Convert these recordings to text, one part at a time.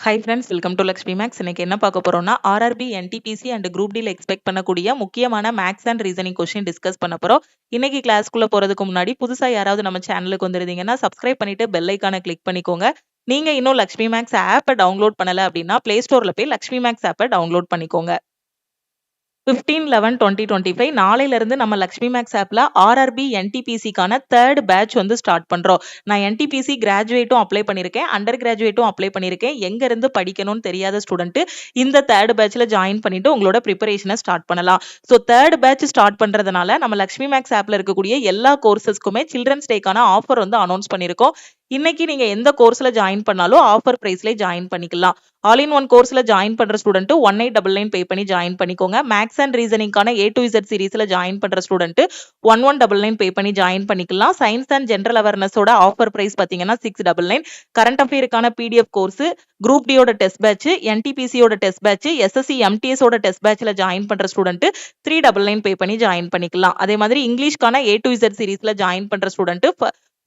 High friends, welcome to Lakshmi maths. இன்னைக்கு என்ன பார்க்க போறோம்னா ஆர்ஆர்பி, என்டிபிசி அண்ட் குரூப் டில எக்ஸ்பெக்ட் பண்ணக்கூடிய முக்கியமான maths and reasoning question discuss பண்ண போறோம். இன்னைக்கு கிளாஸ்க்குள்ள போறதுக்கு முன்னாடி புதுசா யாராவது நம்ம சேனலுக்கு வந்திருந்தீங்கன்னா சப்ஸ்கிரைப் பண்ணிட்டு பெல் ஐக்கானை கிளிக் பண்ணிக்கோங்க. நீங்க இன்னும் லக்ஷ்மி மேக்ஸ் ஆப்பை டவுன்லோட் பண்ணல அப்படின்னா பிளே ஸ்டோர்ல போய் லக்ஷ்மி மேக்ஸ் ஆப்பை டவுன்லோட் பண்ணிக்கோங்க. 15/11/2025 நாளையில இருந்து நம்ம லக்ஷ்மி மேக்ஸ் ஆப்ல ஆர்ஆர்பி என்டிபிசிக்கான தேர்ட் பேட்ச் வந்து ஸ்டார்ட் பண்றோம். நான் என்டிபிசி கிராஜுவேட்டும் அப்ளை பண்ணிருக்கேன், அண்டர் கிராஜுவேட்டும் அப்ளை பண்ணிருக்கேன். எங்க இருந்து படிக்கணும்னு தெரியாத ஸ்டூடெண்ட் இந்த தேர்ட் பேட்ச்ல ஜாயின் பண்ணிட்டு உங்களோட ப்ரிப்பரேஷனை ஸ்டார்ட் பண்ணலாம். ஸோ தேர்ட் பேட்ச் ஸ்டார்ட் பண்றதுனால நம்ம லக்ஷ்மி மேக்ஸ் ஆப்ல இருக்கக்கூடிய எல்லா கோர்சஸ்க்குமே சில்ட்ரன்ஸ் டேக்கான ஆஃபர் வந்து அனௌன்ஸ் பண்ணிருக்கோம். இன்னைக்கு நீங்க எந்த கோர்ஸ்ல ஜாயின் பண்ணாலும் ஆஃபர் பிரைஸ்ல ஜாயின் பண்ணிக்கலாம். ஆல் இன் ஒன் கோர்ஸ்ல ஜாயின் பண்ற ஸ்டூடெண்ட் 1899 பே பண்ணி ஜாயின் பண்ணிக்கோங்க. மேக்ஸ் அண்ட் ரீசனிங்கான A to Z சீரீஸ்ல ஜாயின் பண்ற ஸ்டூடெண்ட் 1199 பே பண்ணி ஜாயின் பண்ணிக்கலாம். சயின்ஸ் அண்ட் ஜெனரல் அவேர்னஸோட ஆஃபர் பிரைஸ் பாத்தீங்கன்னா 699. கரண்ட் அஃபேருக்கான PDF கோர்ஸ், குரூப் டியோட டெஸ்ட் பேட்ச், NTPCயோட டெஸ்ட் பேட்ச், SSC MTS ஓட டெஸ்ட் பேட்ச்ல ஜாயின் பண்ற ஸ்டூடெண்ட் 399 பே பண்ணி ஜாயின் பண்ணிக்கலாம். அதே மாதிரி இங்கிலீஷ்கான A to Z சீரீஸ்ல ஜாயின் பண்ற ஸ்டூடெண்ட்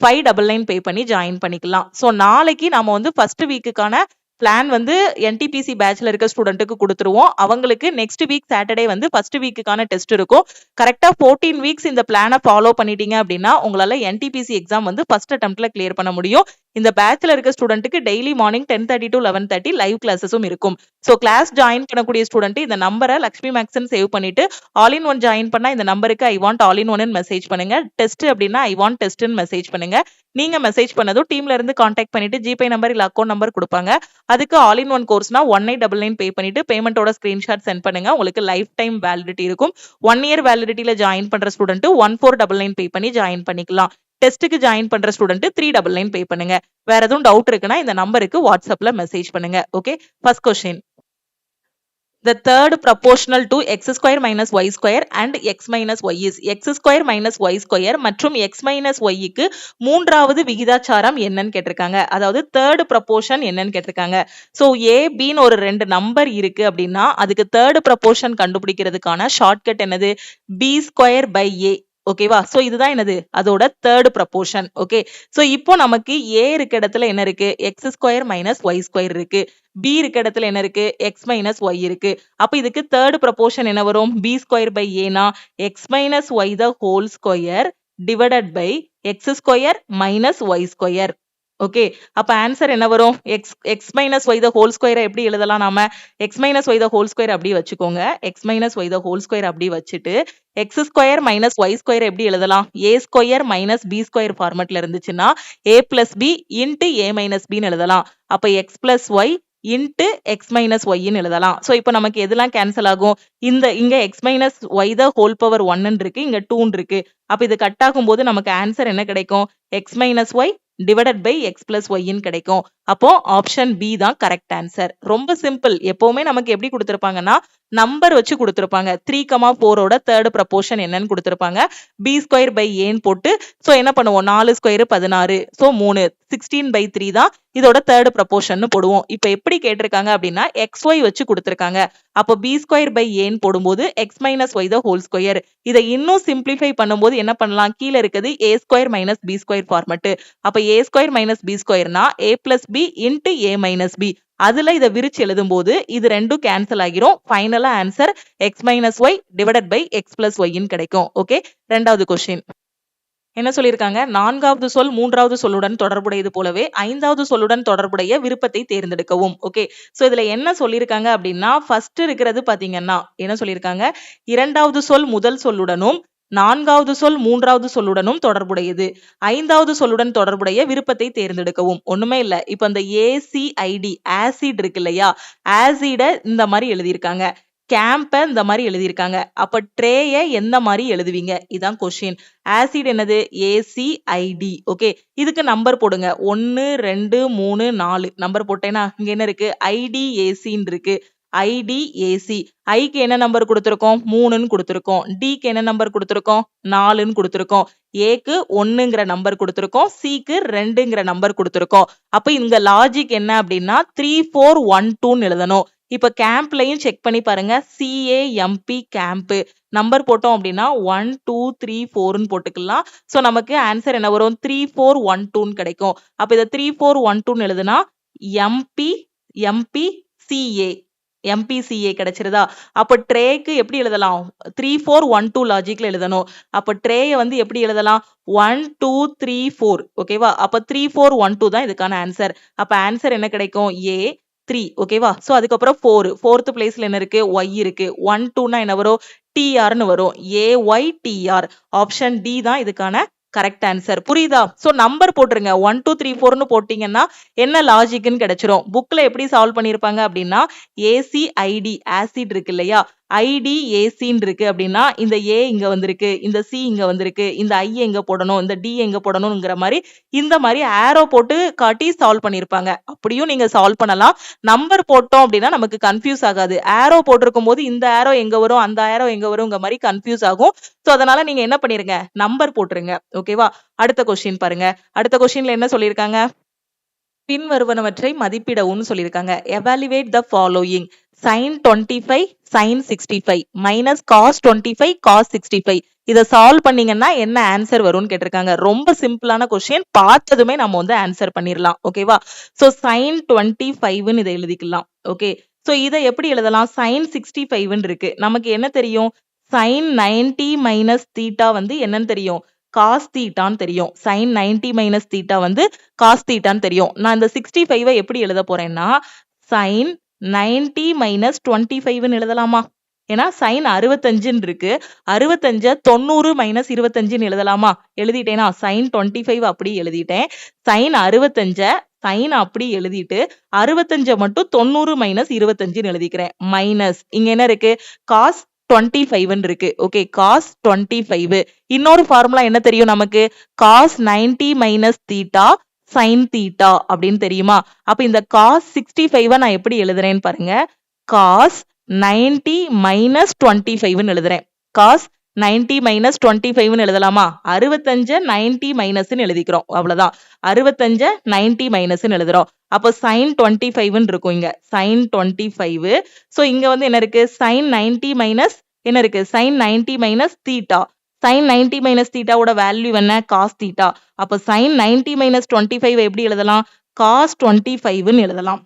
599 பே பண்ணி ஜாயின் பண்ணிக்கலாம். ஸோ நாளைக்கு நாம வந்து ஃபர்ஸ்ட் வீக்குக்கான பிளான் வந்து NTPC பேட்ச்ல இருக்க ஸ்டூடெண்ட்டுக்கு கொடுத்துருவோம். அவங்களுக்கு நெக்ஸ்ட் வீக் சாட்டர்டே வந்து ஃபர்ஸ்ட் வீக்குக்கான டெஸ்ட் இருக்கும். கரெக்டா 14 வீக்ஸ் இந்த பிளானை ஃபாலோ பண்ணிட்டீங்க அப்படின்னா உங்களால NTPC எக்ஸாம் வந்து ஃபர்ஸ்ட் அட்டெம்ப்ட்ல கிளியர் பண்ண முடியும். இந்த பேட்ச்ல இருக்க ஸ்டூடெண்ட்டுக்கு டெய்லி மார்னிங் 10:30 to 11:30 லைவ் கிளாஸஸும் இருக்கும். ஸோ கிளாஸ் ஜாயின் பண்ணக்கூடிய ஸ்டூடெண்ட் இந்த நம்பரை லக்ஷ்மி மேக்ஸ்ன்னு சேவ் பண்ணிட்டு ஆல் இன் ஒன் ஜாயின் பண்ணா இந்த நம்பருக்கு I want all in one message பண்ணுங்க. டெஸ்ட் அப்படின்னா ஐ வாண்ட் டெஸ்ட்னு மெசேஜ் பண்ணுங்க. நீங்க மெசேஜ் பண்ணதும் டீம்ல இருந்து கான்டாக்ட் பண்ணிட்டு ஜிபே நம்பர் இல்ல அக்கௌண்ட் நம்பர் கொடுப்பாங்க. அதுக்கு ஆல் இன் ஒன் கோர்ஸ்னா 1899 பே பண்ணிட்டு பேமெண்டோட ஸ்கிரீன்ஷாட் சென்ட் பண்ணுங்க. உங்களுக்கு லைஃப் டைம் வேலிடிட்டி இருக்கும். 1 இயர் வேலிடிட்டியில ஜாயின் பண்ற ஸ்டூடெண்ட் 1499 பே பண்ணி ஜாயின் பண்ணிக்கலாம். டெஸ்ட்டுக்கு ஜாயின் பண்ற ஸ்டூடெண்ட் 399 பே பண்ணுங்க. வேற எதுவும் டவுட் இருக்குன்னா இந்த நம்பருக்கு வாட்ஸ்அப்ல மெசேஜ் பண்ணுங்க. Okay, first question. The third proportional to x square minus y square and x minus y is x square minus y square மற்றும் x minus y க்கு மூன்றாவது விகிதாச்சாரம் என்னன்னு கேட்டிருக்காங்க. அதாவது தேர்ட் ப்ரப்போர்ஷன் என்னன்னு கேட்டிருக்காங்க. ஸோ ஏ பின்னு ஒரு ரெண்டு நம்பர் இருக்கு அப்படின்னா அதுக்கு தேர்ட் ப்ரப்போர்ஷன் கண்டுபிடிக்கிறதுக்கான ஷார்ட்கட் என்னது? பி ஸ்கொயர் பை ஏ. ஓகேவா? சோ இதுதான் என்னது? அதோட தேர்ட் ப்ரப்போர்ஷன். ஓகே, சோ இப்போ நமக்கு ஏ இருக்க இடத்துல என்ன இருக்கு? X square minus Y square இருக்கு. பி இருக்க இடத்துல என்ன இருக்கு? எக்ஸ் மைனஸ் ஒய் இருக்கு. அப்ப இதுக்கு தேர்ட் ப்ரப்போர்ஷன் என்ன வரும்? பி ஸ்கொயர் பை ஏனா X minus Y the whole square divided by X square minus Y square. Okay, அப்ப ஆன்சர் என்ன வரும்? X minus Y the whole ஸ்கொயரை எப்படி எழுதலாம்? நாம X minus Y the whole square அப்படி வச்சுக்கோங்க. X minus Y the whole square அப்படி வச்சுட்டு X square minus Y square எப்படி எழுதலாம்? A square minus B square ஃபார்மெட்ல இருந்துச்சுன்னா A plus B into A minus பின்னு எழுதலாம். அப்ப X plus Y into X minus ஒய்ன்னு எழுதலாம். ஸோ இப்போ நமக்கு எதெல்லாம் கேன்சல் ஆகும்? இங்க X minus Y the whole power 1 இருக்கு, இங்க 2 இருக்கு. அப்ப இது கட் ஆகும் போது நமக்கு ஆன்சர் என்ன கிடைக்கும்? X minus Y divided by X plus ஒய்ன்னு கிடைக்கும். அப்போ ஆப்ஷன் பி தான் கரெக்ட் ஆன்சர். ரொம்ப சிம்பிள். எப்பவுமே நமக்கு எப்படி கொடுத்திருப்பாங்கன்னா நம்பர் வச்சு கொடுத்திருப்பாங்க. 3,4ஓட தேர்ட் ப்ரப்போர்ஷன் என்னன்னு கொடுத்திருப்பாங்க. பி ஸ்கொயர் பை ஏன்னு போட்டு சோ என்ன பண்ணுவோம்? 4 ஸ்கொயர் 16, சோ 3 16/3 தான் இதோட தேர்ட் ப்ரப்போர்ஷன் போடுவோம். இப்ப எப்படி கேட்டிருக்காங்க அப்படின்னா எக்ஸ் ஒய் வச்சு கொடுத்திருக்காங்க. அப்போ பி ஸ்கொயர் பை ஏன்னு போடும்போது X minus Y the whole square. இதை இன்னும் சிம்பிளிஃபை பண்ணும்போது என்ன பண்ணலாம்? கீழே இருக்குது A square minus B square format. அப்ப ஏ ஸ்கொயர் மைனஸ் பி ஸ்கொயர்னா A plus B into A minus B. அதுல இதை விரிச்சு எழுதும் போது இது ரெண்டும் கேன்சல் ஆகிரும். ஃபைனலா answer X minus Y divided by X plus ஒய்ன்னு கிடைக்கும். ஓகே, ரெண்டாவது கொஸ்டின் என்ன சொல்லியிருக்காங்க? நான்காவது சொல் மூன்றாவது சொல்லுடன் தொடர்புடையது போலவே ஐந்தாவது சொல்லுடன் தொடர்புடைய விருப்பத்தை தேர்ந்தெடுக்கவும். ஓகே, சோ இதுல என்ன சொல்லியிருக்காங்க அப்படின்னா ஃபர்ஸ்ட் இருக்கிறது பாத்தீங்கன்னா என்ன சொல்லியிருக்காங்க? இரண்டாவது சொல் முதல் சொல்லுடனும் நான்காவது சொல் மூன்றாவது சொல்லுடனும் தொடர்புடையது. ஐந்தாவது சொல்லுடன் தொடர்புடைய விருப்பத்தை தேர்ந்தெடுக்கவும். ஒண்ணுமே இல்ல. இப்ப இந்த ACID ஆசிட் இருக்கு இல்லையா? ஆசிட இந்த மாதிரி எழுதியிருக்காங்க. கேம்ப இந்த மாதிரி எழுதியிருக்காங்க. அப்ப ட்ரேய எந்த மாதிரி எழுதுவீங்க? இதான் கொஸ்டின். ஆசிட் என்னது? ACID. ஓகே, இதுக்கு நம்பர் போடுங்க. 1 2 3 4 நம்பர் போட்டேன்னா இங்க என்ன இருக்கு? IDACன்னு இருக்கு. IDAC. ஐக்கு என்ன நம்பர் கொடுத்திருக்கோம்? 3ன்னு கொடுத்திருக்கோம். டிக்கு என்ன நம்பர் கொடுத்திருக்கோம்? 4ன்னு கொடுத்திருக்கோம். ஏக்கு 1ங்கிற நம்பர் கொடுத்திருக்கோம். சிக்கு 2ங்கிற நம்பர் கொடுத்திருக்கோம். அப்ப இங்க லாஜிக் என்ன அப்படின்னா 3412 எழுதணும். இப்ப கேம்ப்லயும் செக் பண்ணி பாருங்க. CAMP கேம்ப் நம்பர் போட்டோம் அப்படின்னா 1 2 3 4ன்னு போட்டுக்கலாம். சோ நமக்கு ஆன்சர் என்ன வரும்? 3412 கிடைக்கும். அப்ப இத 3412 எழுதுனா MP MPCA MPCA கிடைச்சிருதா? அப்ப ட்ரேக்கு எப்படி எழுதலாம்? 3 4 1 2 லாஜிக்ல எழுதணும். அப்ப ட்ரேய வந்து எப்படி எழுதலாம்? 1 2 3 4 ஓகேவா? அப்ப 3 4 1 2 தான் இதுக்கான ஆன்சர். அப்ப ஆன்சர் என்ன கிடைக்கும்? A 3 ஓகேவா? சோ அதுக்கப்புறம் 4 4th பிளேஸ்ல என்ன இருக்கு? Y இருக்கு. 1 2னா என்ன வரும்? TRன்னு வரும். AYTR ஆப்ஷன் D தான் இதுக்கான கரெக்ட் ஆன்சர். புரியுதா? சோ நம்பர் போட்டுருங்க. 1 2 3 4ன்னு போட்டீங்கன்னா என்ன லாஜிக்னு கிடைச்சிரும். புக்ல எப்படி சால்வ் பண்ணிருப்பாங்க அப்படின்னா ACID ஆசிட் இருக்கு இல்லையா? IDACன்னு இருக்கு அப்படின்னா இந்த A இங்க வந்திருக்கு, இந்த C இங்க வந்திருக்கு, இந்த I எங்க போடணும், இந்த D எங்க போடணும்ங்கிற மாதிரி இந்த மாதிரி ஆரோ போட்டு காட்டி சால்வ் பண்ணிருப்பாங்க. அப்படியும் நீங்க சால்வ் பண்ணலாம். நம்பர் போட்டோம் அப்படின்னா நமக்கு கன்ஃபியூஸ் ஆகாது. ஆரோ போட்டிருக்கும் போது இந்த ஆரோ எங்க வரும், அந்த ஆரோ எங்க வரும்ங்கிற மாதிரி கன்ஃபியூஸ் ஆகும். சோ அதனால நீங்க என்ன பண்ணிருங்க? நம்பர் போட்டுருங்க. ஓகேவா? அடுத்த கொஸ்டின் பாருங்க. அடுத்த கொஸ்டின்ல என்ன சொல்லியிருக்காங்க? பின் வருவனவற்றை மதிப்பிடவும் சொல்லியிருக்காங்க. Evaluate the following sin 25 sin 65 minus cos 25 cos 65 இத சால்வ் பண்ணீங்கன்னா என்ன ஆன்சர் வரும்னு கேட்டிருக்காங்க. ரொம்ப சிம்பிளான கொஸ்டின். பார்த்ததுமே நம்ம வந்து ஆன்சர் பண்ணிரலாம். ஓகேவா? சோ sin 25ன்னு இதை எழுதிக்கலாம். ஓகே. சோ இதை எப்படி எழுதலாம்? sin 65ன்னு இருக்கு. நமக்கு என்ன தெரியும்? sin 90 minus theta வந்து என்னன்னு தெரியும்? cos thetaன்னு தெரியும். sin 90 minus theta வந்து cos thetaன்னு தெரியும். நான் இந்த 65 எப்படி எழுத போறேன்னா sin 90 minus 25ன்னு எழுதலாமா? ஏன்னா sin 65ன்னு இருக்கு. 65 90 minus 25ன்னு எழுதலாமா? எழுதிட்டேனா? sin 25 அப்படி எழுதிட்டேன். sin 65 sin அப்படி எழுதிட்டு 65 மட்டும் 90 minus 25ன்னு எழுதிக்கிறேன். மைனஸ் இங்க என்ன இருக்கு? cos 25ன்னு இருக்கு. Okay, cos 25. இன்னொரு ஃபார்முலா என்ன தெரியும் நமக்கு? cos 90 minus theta sin theta அப்படின்னு தெரியுமா? அப்ப இந்த cos 65 நான் எப்படி எழுதுறேன்னு பாருங்க. cos 90 minus 25ன்னு எழுதுறேன். cos 90 minus 25ன்னு எழுதலாமா? 65 90 மைனஸ்ன்னு எழுதிக்கிறோம். அவ்வளவுதான். 65 90 மைனஸ்ன்னு எழுதுறோம். அப்ப sin 25ன்னு இருக்கும் இங்க. sin 25. சோ இங்க வந்து என்ன இருக்கு? sin 90 மைனஸ் என்ன இருக்கு? sin 90 minus theta. sin 90 minus theta ஓட வேல்யூ என்ன? cos theta. அப்ப sin 90 minus 25 எப்படி எழுதலாம்? cos 25ன்னு எழுதலாம்.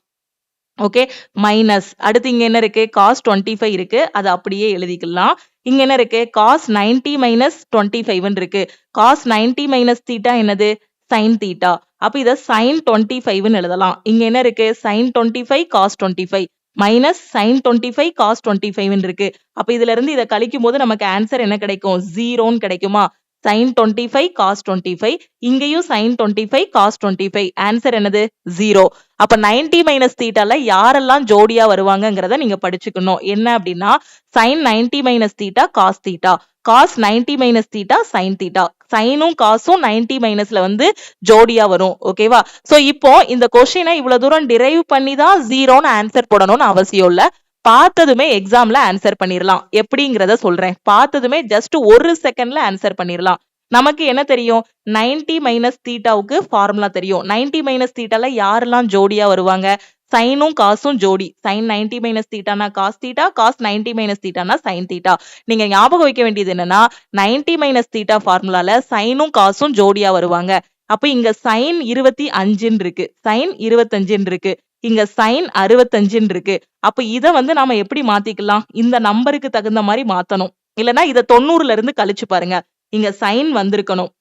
ஓகே, மைனஸ் அடுத்து இங்க என்ன இருக்கு? cos 25 இருக்கு. அது அப்படியே எழுதிக்கலாம். இங்க என்ன இருக்கு? cos 90 minus 25ன்னு இருக்கு. cos 90 minus theta என்னது? sin theta. அப்ப இத sin 25ன்னு எழுதலாம். இங்க என்ன இருக்கு? sin 25 cos 25 minus sin 25 cos 25ன்னு இருக்கு. அப்ப இதுல இருந்து இத கழிக்கும் போது நமக்கு ஆன்சர் என்ன கிடைக்கும்? 0ன்னு கிடைக்குமா? sin 25 cos 25 இங்கேயும் sin 25 cos 25 ஆன்சர் என்னது? 0. அப்ப 90 minus thetaல யாரெல்லாம் ஜோடியா வருவாங்கங்கறத நீங்க படிச்சுக்கணும். என்ன அப்படின்னா sin 90 minus theta cos theta, cos 90 minus theta sin theta. சைனும் காசும் 90 மைனஸ்ல வந்து ஜோடியா வரும். ஓகேவா? சோ இப்போ இந்த கொஸ்டினை இவ்வளவு தூரம் டிரைவ் பண்ணி தான் 0ன்னு ஆன்சர் போடணும்னு அவசியம் இல்ல. பார்த்ததுமே எக்ஸாம்ல ஆன்சர் பண்ணிரலாம். எப்படிங்கறத சொல்றேன். பார்த்ததுமே ஜஸ்ட் ஒரு செகண்ட்ல ஆன்சர் பண்ணிரலாம். நமக்கு என்ன தெரியும்? 90 மைனஸ் தீட்டாவுக்கு ஃபார்முலா தெரியும். 90 மைனஸ் தீட்டால யாரெல்லாம் ஜோடியா வருவாங்க? சைனும் காசும் ஜோடி. sin 90 மைனஸ் தீட்டானா cos தீட்டா, cos 90 மைனஸ் தீட்டானா sin தீட்டா. நீங்க ஞாபகம் வைக்க வேண்டியது என்னன்னா 90 மைனஸ் தீட்டா ஃபார்முலால சைனும் காசும் ஜோடியா வருவாங்க. அப்ப இங்க sin 25 இருக்கு, sin 25 இருக்கு, இங்க sin 65 இருக்கு. அப்ப இத வந்து நாம எப்படி மாத்திக்கலாம்? இந்த நம்பருக்கு தகுந்த மாதிரி மாத்தணும். இல்லனா இத 90ல இருந்து கழிச்சு பாருங்க. இங்க sin வந்திருக்கணும்.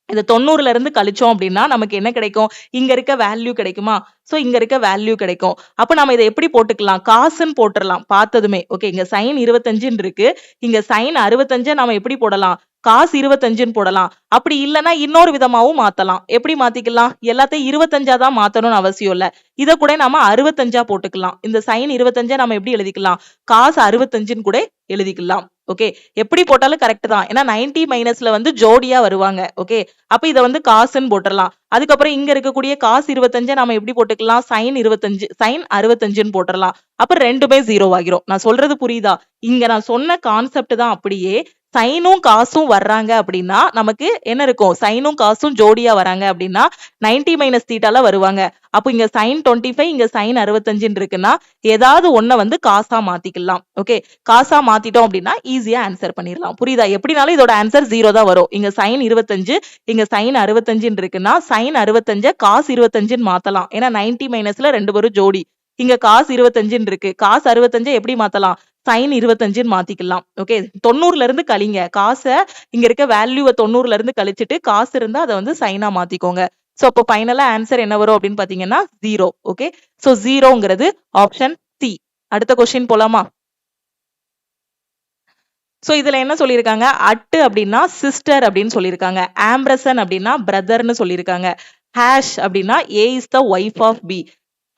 இத 90ல இருந்து கழிச்சோம் அப்படின்னா நமக்கு என்ன கிடைக்கும்? இங்க இருக்க வேல்யூ கிடைக்குமா? சோ இங்க இருக்க வேல்யூ கிடைக்கும். அப்ப நம்ம இதை எப்படி போட்டுக்கலாம்? காசுன்னு போட்டுறலாம் பார்த்ததுமே. ஓகே, இங்க sin 25 இருக்கு, இங்க sin 65 நாம எப்படி போடலாம்? cos 25ன்னு போடலாம். அப்படி இல்லைன்னா இன்னொரு விதமாவும் மாத்தலாம். எப்படி மாத்திக்கலாம்? எல்லாத்தையும் 25ஆ தான் மாத்தணும்னு அவசியம் இல்ல. இத கூட நாம 65ஆ போட்டுக்கலாம். இந்த sin 25 நம்ம எப்படி எழுதிக்கலாம்? cos 65ன்னு கூட எழுதிக்கலாம். ஓகே, எப்படி போட்டாலும் கரெக்ட் தான். ஏன்னா 90 மைனஸ்ல வந்து ஜோடியா வருவாங்க. ஓகே, அப்ப இத வந்து காசுன்னு போட்டுறலாம். அதுக்கப்புறம் இங்க இருக்கக்கூடிய cos 25 நாம எப்படி போட்டுக்கலாம்? sin 25 sin 65ன்னு போட்டுறலாம். அப்ப ரெண்டுமே 0 ஆகிரும். நான் சொல்றது புரியுதா? இங்க நான் சொன்ன கான்செப்ட் தான் அப்படியே. சைனும் காசும் வர்றாங்க அப்படின்னா நமக்கு என்ன இருக்கும்? சைனும் காசும் ஜோடியா வராங்க அப்படின்னா 90 மைனஸ் தீட்டால வருவாங்க. அப்போ இங்க sin 25 இங்க sin 65 இருக்குன்னா ஏதாவது ஒன்ன வந்து காசா மாத்திக்கலாம். ஓகே, காசா மாத்திட்டோம் அப்படின்னா ஈஸியா ஆன்சர் பண்ணிடலாம். புரியுதா? எப்படினாலும் இதோட ஆன்சர் 0 தான் வரும். இங்க sin 25 இங்க sin 65 இருக்குன்னா sin 65 cos 25 மாத்தலாம். ஏன்னா 90 மைனஸ்ல ரெண்டு பேரும் ஜோடி. இங்க cos 25 இருக்கு. cos 65 எப்படி மாத்தலாம்? sin 25 மாத்திக்கலாம். ஓகே 90ல இருந்து கழிங்க. காச இங்க இருக்க வேல்யூவை 90ல இருந்து கழிச்சிட்டு காசு இருந்தா அதை வந்து சைனா மாத்திக்கோங்க. சோ அப்போ ஃபைனலா ஆன்சர் என்ன வரும் அப்படின்னு பாத்தீங்கன்னா 0. ஓகே சோ 0ங்கிறது ஆப்ஷன் சி. அடுத்த கொஸ்டின் போலாமா? சோ இதுல என்ன சொல்லியிருக்காங்க? அட்டு அப்படின்னா சிஸ்டர் அப்படின்னு சொல்லியிருக்காங்க. ஆம்பிரசன் அப்படின்னா பிரதர்னு சொல்லியிருக்காங்க. ஹேஷ் அப்படின்னா A is the wife of B.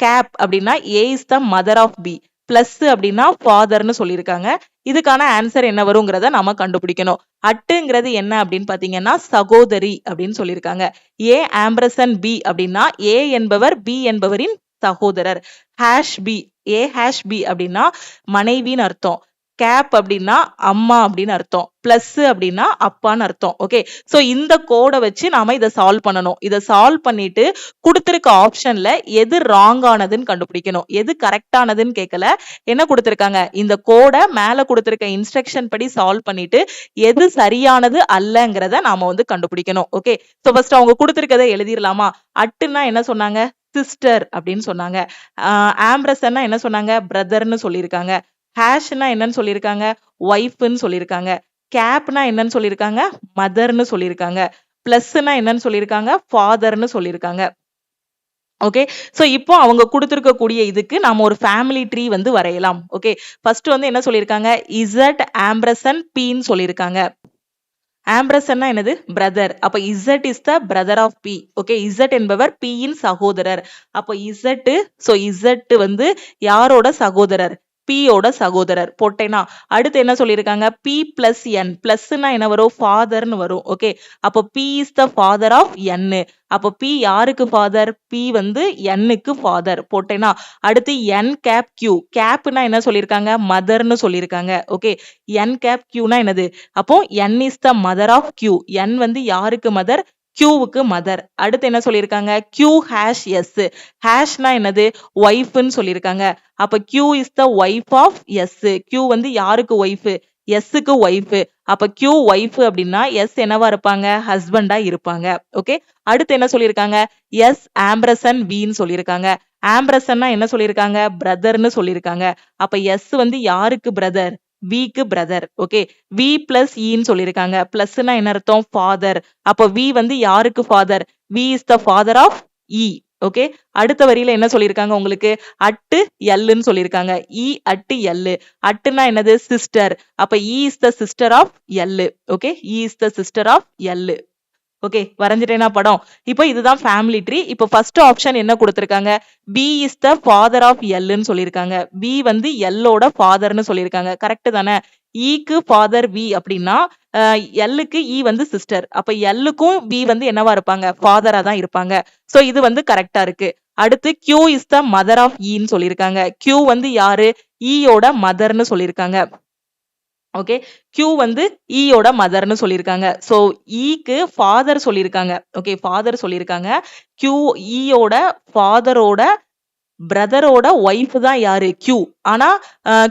Cap அப்படின்னா A is the mother of B. Plus அப்படின்னா ஃபாதர்னு சொல்லியிருக்காங்க. இதுக்கான ஆன்சர் என்ன வருங்கிறத நாம கண்டுபிடிக்கணும். அட்டுங்கிறது என்ன அப்படின்னு பாத்தீங்கன்னா சகோதரி அப்படின்னு சொல்லியிருக்காங்க. ஏ ஆம்பிரசன் பி அப்படின்னா ஏ என்பவர் பி என்பவரின் சகோதரர். Hash B A hash B அப்படின்னா மனைவின்னு அர்த்தம். கேப் அப்படின்னா அம்மா அப்படின்னு அர்த்தம். பிளஸ் அப்படின்னா அப்பான்னு அர்த்தம். ஓகே சோ இந்த கோடை வச்சு நாம இதை சால்வ் பண்ணணும். இதை சால்வ் பண்ணிட்டு கொடுத்திருக்க ஆப்ஷன்ல எது ராங் ஆனதுன்னு கண்டுபிடிக்கணும். எது கரெக்ட் ஆனதுன்னு கேட்கல. என்ன கொடுத்திருக்காங்க? இந்த கோடை மேல கொடுத்திருக்க இன்ஸ்ட்ரக்ஷன் படி சால்வ் பண்ணிட்டு எது சரியானது அல்லங்கிறத நாம வந்து கண்டுபிடிக்கணும். ஓகே சோ ஃபர்ஸ்ட் அவங்க கொடுத்திருக்கதை எழுதிடலாமா? அட்டுன்னா என்ன சொன்னாங்க? சிஸ்டர் அப்படின்னு சொன்னாங்க. ஆம்பிரசன்னா என்ன சொன்னாங்க? பிரதர்னு சொல்லியிருக்காங்க. ஹேஷ்னா என்னன்னு சொல்லியிருக்காங்க? ஒய்ஃப்னு சொல்லியிருக்காங்க. கேப்னா என்னன்னு சொல்லியிருக்காங்க? மதர்னு சொல்லியிருக்காங்க. பிளஸ்னா என்னன்னு சொல்லியிருக்காங்க? ஃபாதர்னு சொல்லியிருக்காங்க. ஓகே சோ இப்போ அவங்க கொடுத்திருக்கக்கூடிய இதுக்கு நாம ஒரு ஃபேமிலி ட்ரீ வந்து வரையலாம். ஓகே ஃபர்ஸ்ட் வந்து என்ன சொல்லியிருக்காங்க? இசட் ஆம்பிரசன் பின்னு சொல்லியிருக்காங்க. ஆம்பிரசன்னா என்னது? பிரதர். அப்ப Z is the brother of P. Okay Z என்பவர் பி இன் சகோதரர். அப்ப இசட் சோ இசட் வந்து யாரோட சகோதரர்? P யோட சகோதரர் போட்டேனா. அடுத்து என்ன சொல்லியிருக்காங்க? P plus N. பிளஸ்னா என்ன வரும்? ஃபாதர்னு வரும். ஓகே அப்போ P is the father of N. அப்போ P யாருக்கு ஃபாதர்? P வந்து N க்கு ஃபாதர் போட்டேனா. அடுத்து N கேப் Q. கேப்னா என்ன சொல்லியிருக்காங்க? மதர்னு சொல்லியிருக்காங்க. ஓகே N கேப் Qனா என்னது? அப்போ N is the mother of Q. N வந்து யாருக்கு மதர்? Qவுக்கு மதர். அடுத்து என்ன சொல்லியிருக்காங்க? Q hash S. ஹேஷ்னா என்னது? ஒய்ஃப்னு சொல்லியிருக்காங்க. அப்ப Q is the wife of S. Q வந்து யாருக்கு ஒய்ஃப்? S க்கு ஒய்ஃப். அப்ப Q ஒய்ஃப் அப்படின்னா S என்னவா இருப்பாங்க? ஹஸ்பண்டா இருப்பாங்க. ஓகே அடுத்து என்ன சொல்லியிருக்காங்க? S ஆம்பிரசன் Vன்னு சொல்லியிருக்காங்க. ஆம்பிரசன்னா என்ன சொல்லியிருக்காங்க? பிரதர்னு சொல்லியிருக்காங்க. அப்ப S வந்து யாருக்கு பிரதர்? விக்கு பிரதர். ஓகே V பிளஸ் ன்னு சொல்லியிருக்காங்க. பிளஸ்னா என்ன அர்த்தம்? ஃபாதர். அப்ப V வந்து யாருக்கு father? V is the father of E. Okay அடுத்த வரியில என்ன சொல்லியிருக்காங்க உங்களுக்கு? அட்டு எல்லுன்னு சொல்லியிருக்காங்க. இ அட்டு எல்லு. அட்டுனா என்னது? சிஸ்டர். அப்ப E is the sister of L. Okay E is the sister of L. Okay வரைஞ்சிட்டேனா படம்? இப்போ இதுதான் ஃபேமிலி ட்ரீ. இப்போ ஃபர்ஸ்ட் ஆப்ஷன் என்ன கொடுத்திருக்காங்க? P is the father of எல்லுன்னு சொல்லியிருக்காங்க. பி வந்து எல்லோட ஃபாதர்னு சொல்லியிருக்காங்க. கரெக்ட் தானே? ஈக்கு ஃபாதர் வி அப்படின்னா எல்லுக்கு இ வந்து சிஸ்டர். அப்ப எல்லுக்கும் பி வந்து என்னவா இருப்பாங்க? ஃபாதரா தான் இருப்பாங்க. சோ இது வந்து கரெக்டா இருக்கு. அடுத்து Q is the mother of ஈன்னு சொல்லியிருக்காங்க. Q வந்து யாரு? ஈயோட மதர்னு சொல்லியிருக்காங்க. ஓகே Q வந்து ஈயோட மதர்னு சொல்லியிருக்காங்க. சோ ஈக்கு ஃபாதர் சொல்லியிருக்காங்க. ஓகே ஃபாதர் சொல்லியிருக்காங்க. Q ஈயோட ஃபாதரோட பிரதரோட ஒய்ஃப் தான் யாரு? Q. ஆனா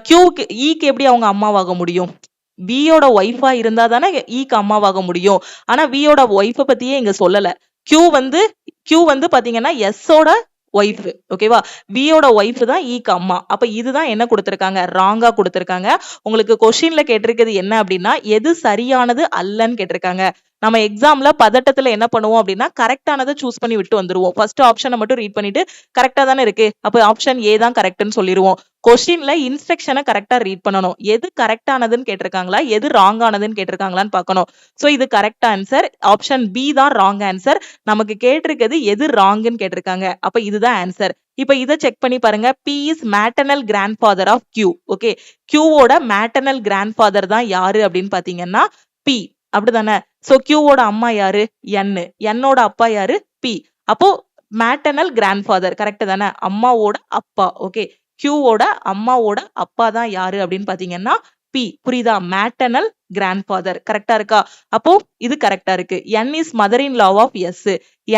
Qக்கு ஈக்கு எப்படி அவங்க அம்மாவாக முடியும்? வியோட ஒய்ஃபா இருந்தா தானே ஈக்கு அம்மாவாக முடியும். ஆனா வியோட ஒய்ஃப பத்தியே இங்க சொல்லல. Q வந்து பாத்தீங்கன்னா எஸ்ஸோட ஒய்ஃப். ஓகேவா? வியோட ஒய்ஃப் தான் ஈக்கு அம்மா. அப்ப இதுதான் என்ன கொடுத்திருக்காங்க? ராங்கா கொடுத்திருக்காங்க. உங்களுக்கு கொஸ்டின்ல கேட்டிருக்கிறது என்ன அப்படின்னா எது சரியானது அல்லன்னு கேட்டிருக்காங்க. நம்ம எக்ஸாம்ல பதட்டத்துல என்ன பண்ணுவோம் அப்படின்னா கரெக்டானதை சூஸ் பண்ணி விட்டு வந்துருவோம். ஃபர்ஸ்ட் ஆப்ஷனை மட்டும் ரீட் பண்ணிட்டு கரெக்டா தானே இருக்கு அப்ப ஆப்ஷன் ஏ தான் கரெக்ட்னு சொல்லிடுவோம். கொஸ்டின்ல இன்ஸ்ட்ரக்ஷனை கரெக்டா ரீட் பண்ணணும். எது கரெக்டானதுன்னு கேட்டிருக்காங்களா எது ராங் ஆனதுன்னு கேட்டிருக்காங்களான்னு பார்க்கணும். சோ இது கரெக்ட் ஆன்சர். ஆப்ஷன் பி தான் ராங் ஆன்சர். நமக்கு கேட்டிருக்கிறது எது ராங்னு கேட்டிருக்காங்க. அப்ப இதுதான் ஆன்சர். இப்ப இதை செக் பண்ணி பாருங்க. P is maternal grandfather of Q. Okay Qவோட மேட்டர்னல் கிராண்ட் ஃபாதர் தான் யாரு அப்படின்னு பாத்தீங்கன்னா P. அப்படிதானே? சோ Qவோட அம்மா யாரு? N. Nோட அப்பா யாரு? P. அப்போ மேட்டர்னல் கிராண்ட் ஃபாதர் கரெக்ட் தானே? அம்மாவோட அப்பா. ஓகே Qவோட அம்மாவோட அப்பா தான் யாரு அப்படின்னு பாத்தீங்கன்னா P. புரியுதா? மேட்டர்னல் கிராண்ட் ஃபாதர் கரெக்டா இருக்கா? அப்போ இது கரெக்டா இருக்கு. N is mother in law of S.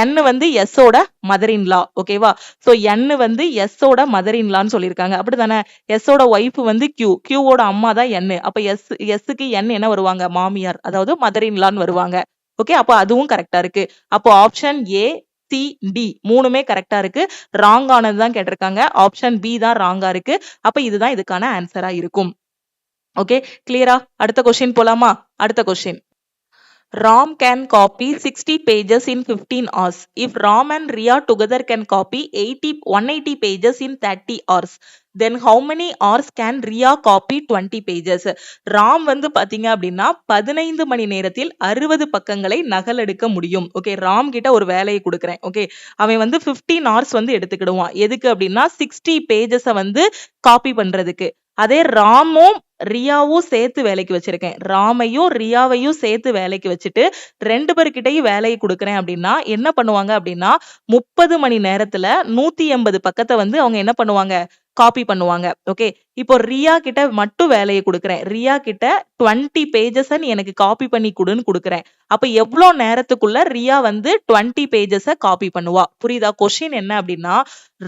N வந்து S ஓட மதர் இன் லா. ஓகேவா? சோ N வந்து S ஓட மதர் இன் லான்னு சொல்லியிருக்காங்க. அப்படிதானே? S ஓட ஒய்ஃப் வந்து Q. Qவோட அம்மா தான் N. அப்ப Sக்கு N என்ன வருவாங்க? மாமியார். அதாவது மதர் இன் லான்னு வருவாங்க. ஓகே அப்போ அதுவும் கரெக்டா இருக்கு. அப்போ ஆப்ஷன் ஏ சி டி மூணுமே கரெக்டா இருக்கு. ராங் ஆனது தான் கேட்டிருக்காங்க. ஆப்ஷன் பி தான் ராங்கா இருக்கு. அப்ப இதுதான் இதுக்கான ஆன்சரா இருக்கும். ஓகே, கிளியரா? அடுத்த கொஸ்டின் போலாமா? அடுத்த question. Ram can copy 60 pages in 15 hours. If Ram and Ria together can copy 180 pages in 30 hours, then how many hours can Ria copy 20 pages? Ram வந்து பாத்தீங்க அப்படின்னா 15 மணி நேரத்தில் 60 பக்கங்களை நகலெடுக்க முடியும். ஓகே, ராம் கிட்ட ஒரு வேலையை கொடுக்குறேன். ஓகே, அவன் வந்து 15 hours வந்து எடுத்துக்கிடுவான். எதுக்கு அப்படின்னா 60 pages வந்து காப்பி பண்றதுக்கு. அதே ராமும் ரியாவும் சேர்த்து வேலைக்கு வச்சிருக்கேன். ராமையும் ரியாவையும் சேர்த்து வேலைக்கு வச்சுட்டு 2 பேர்கிட்டயும் வேலையை கொடுக்குறேன் அப்படின்னா என்ன பண்ணுவாங்க அப்படின்னா 30 மணி நேரத்துல 180 பக்கத்தை வந்து அவங்க என்ன பண்ணுவாங்க, காப்பி பண்ணுவாங்க. ஓகே, இப்போ ரியா கிட்ட மட்டும் வேலையை கொடுக்குறேன். ரியா கிட்ட 20 pages நீ எனக்கு காப்பி பண்ணி கொடுன்னு கொடுக்குறேன். அப்ப எவ்வளவு நேரத்துக்குள்ள ரியா வந்து 20 pages காப்பி பண்ணுவா? புரியுதா? கொஸ்டின் என்ன அப்படின்னா,